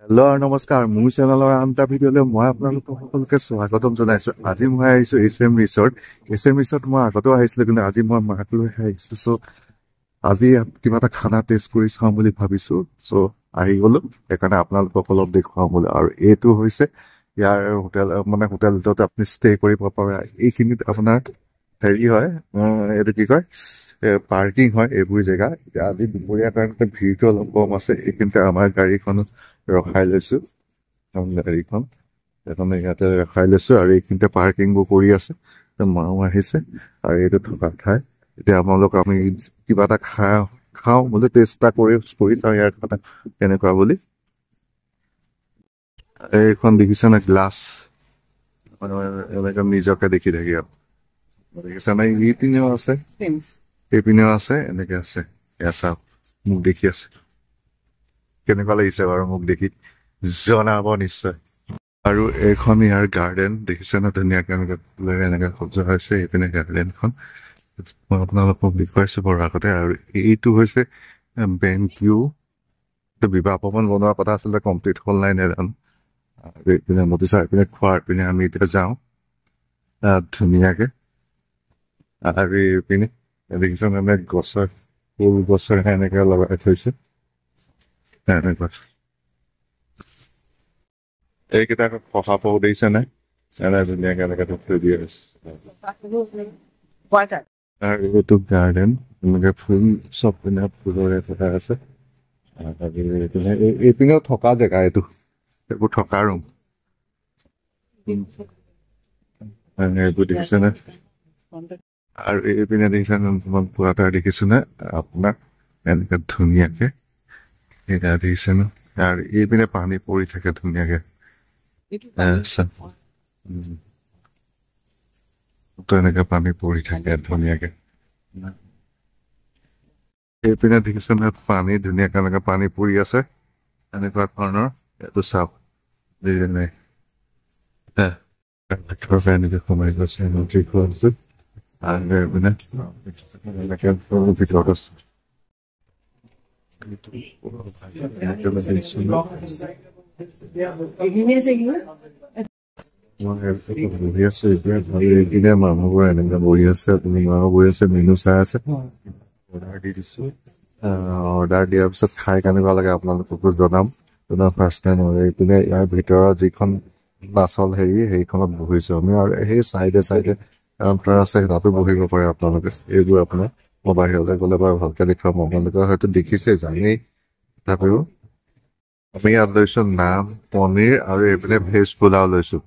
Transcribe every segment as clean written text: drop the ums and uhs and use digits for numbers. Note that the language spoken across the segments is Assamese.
হেল্ল' আৰু নমস্কাৰ মোৰ চেনেলৰ আন এটা ভিডিঅ'লৈ মই আপোনালোকক সকলোকে স্বাগতম জনাইছো। আজি মই আহিছো এছ এম ৰিচৰ্ট মই আগতেও আহিছিলো, কিন্তু আজি মই মাক লৈ আহিছো। চ' আজি কিবা এটা খানা টেষ্ট কৰি চাওঁ বুলি ভাবিছো। চ' আহি গলো, সেইকাৰণে আপোনালোকক অলপ দেখুৱাম বুলি। আৰু এইটো হৈছে ইয়াৰ হোটেল, মানে হোটেল য'ত আপুনি ষ্টে কৰিব পাৰে। এইখিনিত আপোনাৰ হেৰি হয়, এইটো কি কয়, পাৰ্কিং হয় এইবোৰ জেগা। আজি দুপৰীয়াৰ কাৰণে ভিৰটো অলপ কম আছে। এইখিনিতে আমাৰ গাড়ীখন ৰখাই লৈছো, গাড়ীখন সেইকাৰণে ইয়াতে ৰখাই লৈছো। আৰু এইখিনিতে পাৰ্কিংবোৰ কৰি আছে, মাও আহিছে। আৰু এইটো থকা ঠাই। এতিয়া আমি কিবা এটা খাওঁ বোলে, টেষ্ট এটা কৰি চাওঁ ইয়াৰ কথা কেনেকুৱা বুলি। এইখন দেখিছে নে, গ্লাছ, মানে এনেকে নিজকে দেখি থাকি আৰু দেখিছা নাই। ইপিনেও আছে, এইপিনেও আছে, এনেকে আছে। এয়া চাওক, মোক দেখি আছে। কেনেকুৱা লাগিছে বাৰু মোক দেখি জনাব নিশ্চয়। আৰু এইখন ইয়াৰ গাৰ্ডেন দেখিছে ন, ধুনীয়াকে এনেকে সজোৱা হৈছে। এইপিনে গাৰ্ডেনখন মই আপোনালোকক দেখুৱাইছো বাৰু আগতে। আৰু এইটো হৈছে বেংকিউ, বিবাহ ভৱন বনোৱাৰ কথা আছিলে, কমপ্লিট হ'ল নাই নাজানো। আৰু এইপিনে মতিছা, এইপিনে খোৱাৰ পিনে আমি এতিয়া যাওঁ ধুনীয়াকে। আৰু এইপিনে দেখিছে নে, গছৰ ফুল গছৰ এনেকে লগাই থৈছে এনেকুৱা। এইকেইটা শহাপহু দেখিছে নে, এনে ধুনীয়াকে এনেকে থৈ দিয়া হৈছে। আৰু এইটো গাৰ্ডেন, এনেকে ফুল চব পিনে ফুলৰে থকা আছে। আৰু এইপিনেও থকা জেগা, এইবোৰ থকা ৰুম। এইবোৰ দেখিছে নে। আৰু এইপিনে দেখিছে নে, তোমাক পুৱাতাৰ দেখিছো নে আপোনাক, এনেকে ধুনীয়াকে এইয়া দেখিছে ন। আৰু এইপিনে পানী পৰি থাকে ধুনীয়াকে। তো এনেকে পানী পৰি থাকে ধুনীয়াকে। এইপিনে দেখিছে নে, পানী ধুনীয়াকে এনেকে পানী পৰি আছে এনেকুৱা ধৰণৰ। এইটো চাওক, এনেকে সোমাই গৈছে নদী খোৱাছো। আৰু এইপিনে এনেকে ভিতৰত আছে। বহি আছো এতিয়া, এইপিনে মানুহবোৰ এনেকে বহি আছে, আপুনি মাও বহি আছে, মেনু চাই আছে। অৰ্ডাৰ দি দিছো। অৰ্ডাৰ দিয়াৰ পিছত খাই কেনেকুৱা লাগে আপোনালোককো জনাম। ফাৰ্ষ্ট টাইম এইপিনে ইয়াৰ ভিতৰত যিখন বাছল সেইখনত বহিছো আমি। আৰু সেই চাইডে কাউণ্টাৰ আছে, তাতো বহিব পাৰে আপোনালোকে। এইবোৰ আপোনাৰ মই বাহিৰলৈ গ'লে বাৰু ভালকে দেখুৱাম, আপোনালোকে হয়তো দেখিছে জানেই। তথাপিও আমি ইয়াত লৈছো নান, পনীৰ আৰু এইপিনে ভেজ পোলাও লৈছো।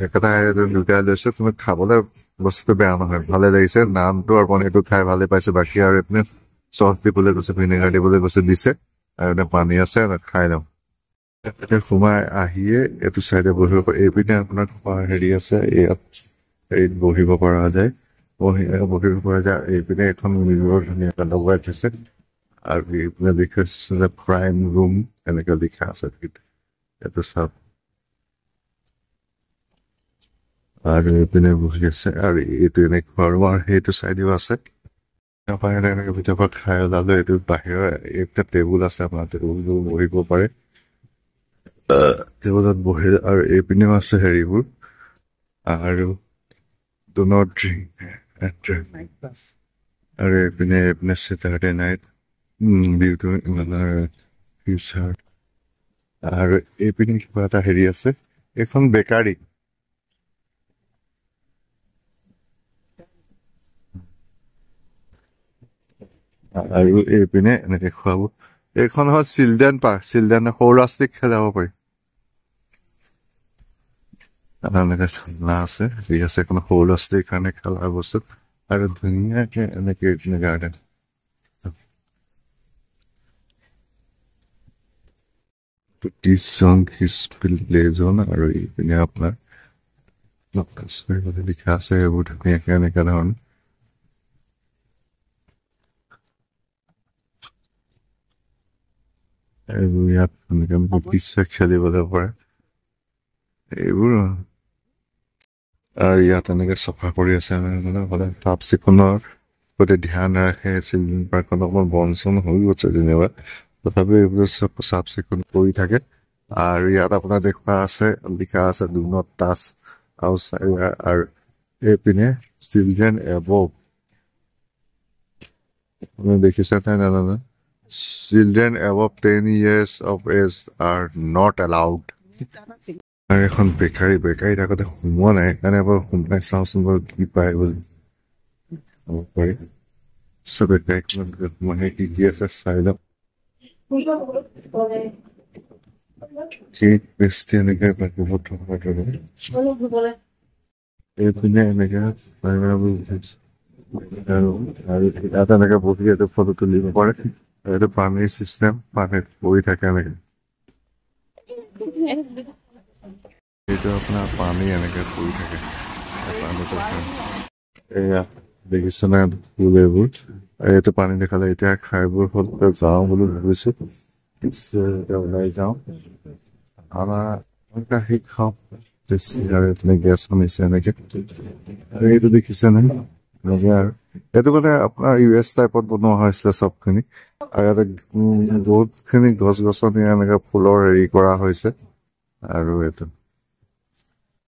একেটা দুটাই লৈছো। তুমি খাবলৈ বস্তুটো বেয়া নহয়, ভালে লাগিছে। নানটো আৰু পনীৰটো খাই ভালে পাইছো। বাকী আৰু এইপিনে চচ দিবলৈ গৈছে, ভিনেগাৰ দিবলৈ গৈছে, দিছে। আৰু এনে পানী আছে, খাই লওঁ। এতিয়া সোমাই আহিয়ে এইটো চাইডে বহিব পাৰে। এইপিনে আপোনাৰ আছে, ইয়াত হেৰিত বহিব পৰা যায়, বহিব পৰা যায়। এইপিনে এখন নিজৰ ধুনীয়াকে লগাই থৈছে। আৰু এইপিনে দেখিছে যে প্ৰাইম ৰুম এনেকে লিখা আছে। এইটো চাওক। আৰু এইপিনে বহি আছে। আৰু এইটো এনেকুৱা ৰুম, আৰু সেইটো চাইডেও আছে। এনেকে ভিতৰৰ পৰা খাই ওলালো। এইটো বাহিৰৰ একটা টেবুল আছে, আপোনাৰ টেবুলটো বহিব পাৰে। টেবুলত বহি, আৰু এইপিনেও আছে হেৰিবোৰ। আৰু do not drink and drink. আৰু এইপিনে Saturday night due to another future. আৰু এইপিনে কিবা এটা হেৰি আছে, এইখন বেকাৰী। আৰু এইপিনে এনেকে খুৱাব। এইখন হ'ল চিলড্ৰেন পাৰ্ক, চিলড্ৰেনে সৰু ল'ৰা ছোৱালীক খেলাব পাৰি। এনেকে খেলনা আছে, হেৰি আছে, এখন সৰু ল'ৰা ছোৱালীৰ কাৰণে খেলাৰ বস্তু। আৰু ধুনীয়াকে এনেকে এইপিনে গাৰ্ডেন। প্লে জন। আৰু এইপিনে আপোনাৰ লিখা আছে, এইবোৰ ধুনীয়াকে এনেকা ধৰণৰ। এইবোৰ ইয়াত এনেকে পিছে খেলিবলৈ পাৰে এইবোৰ। আৰু ইয়াত এনেকে চফা কৰি আছে, মানে সদায় চাফ চিকুণৰ প্ৰতি ধ্যান ৰাখে। চিলড্ৰেন পাৰ্কত অকমান বন চন হৈ গৈছে যেনিবা, তথাপি এইবোৰ চব চাফ চিকুণ কৰি থাকে আৰু ইয়াত আপোনাৰ দেখুওৱা আছে লিখা আছে ডু নট টাচ আউটচাইড আৰু এইপিনে চিলড্ৰেন এবভ আপুনি দেখিছে নাই নাজানো children above 10 years of age are not allowed আৰু এখন বেকাৰী আগতে সোমোৱা নাই সেইকাৰণে এবাৰ সোমাই চাওঁচোন বাৰু কি পায় বুলি চাব পাৰি চব বেকাৰীখনত সোমাই কি আছে চাই লওঁ কেক পেষ্ট্ৰি এনেকে বহুত ধৰণৰ দৰে এইপিনে এনেকে আৰু ইয়াত এনেকে বহি এইটো ফটো তুলিব পাৰে এইটো পানীৰ চিষ্টেম পানীত বহি থাকে এনেকে এইটো আপোনাৰ পানী এনেকে পৰি থাকে এয়া দেখিছে নাই ফুল এইবোৰ এইটো পানী দেখালে এতিয়া খাইবোৰ হ'ল যাওঁ বুলি ভাবিছো ওলাই যাওঁ আমাৰ গাখীৰ খাওঁ আৰু এইপিনে গেছ আনিছে এনেকে আৰু এইটো দেখিছে নাই এনেকে আৰু এইটো মানে আপোনাৰ US টাইপত বনোৱা হৈছিলে চবখিনি আৰু ইয়াতে বহুতখিনি গছ গছনি এনেকে ফুলৰ হেৰি কৰা হৈছে আৰু এইটো